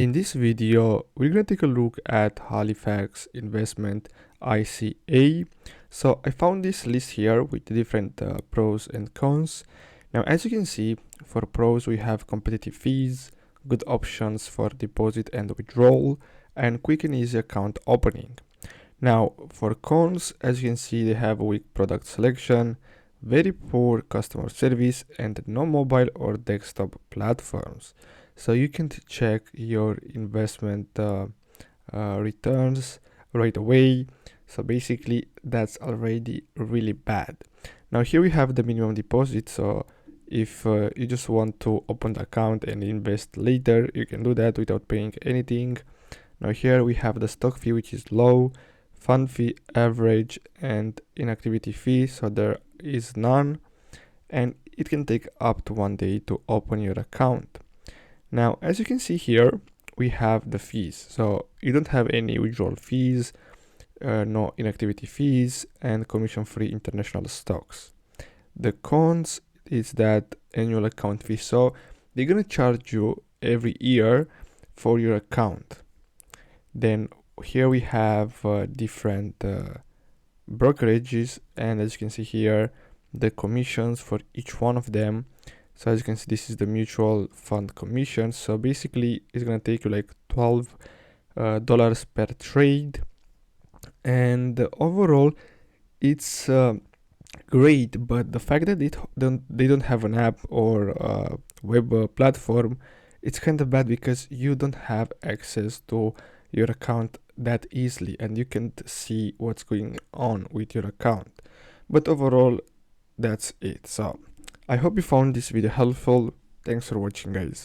In this video, we're going to take a look at Halifax Investment ISA. So I found this list here with different pros and cons. Now, as you can see, for pros, we have competitive fees, good options for deposit and withdrawal, and quick and easy account opening. Now, for cons, as you can see, they have a weak product selection, very poor customer service, and no mobile or desktop platforms. So you can check your investment returns right away. So basically, that's already really bad. Now here we have the minimum deposit. So if you just want to open the account and invest later, you can do that without paying anything. Now here we have the stock fee, which is low, fund fee average, and inactivity fee, so there is none, and it can take up to 1 day to open your account. Now, as you can see here, we have the fees. So you don't have any withdrawal fees, no inactivity fees, and commission-free international stocks. The cons is that annual account fee. So they're gonna charge you every year for your account. Then here we have different brokerages, and as you can see here, the commissions for each one of them. So as you can see, this is the mutual fund commission. So basically, it's gonna take you like $12 per trade, and overall, it's great. But the fact that they don't have an app or web platform, it's kind of bad because you don't have access to your account that easily, and you can't see what's going on with your account. But overall, that's it. So I hope you found this video helpful. Thanks for watching, guys.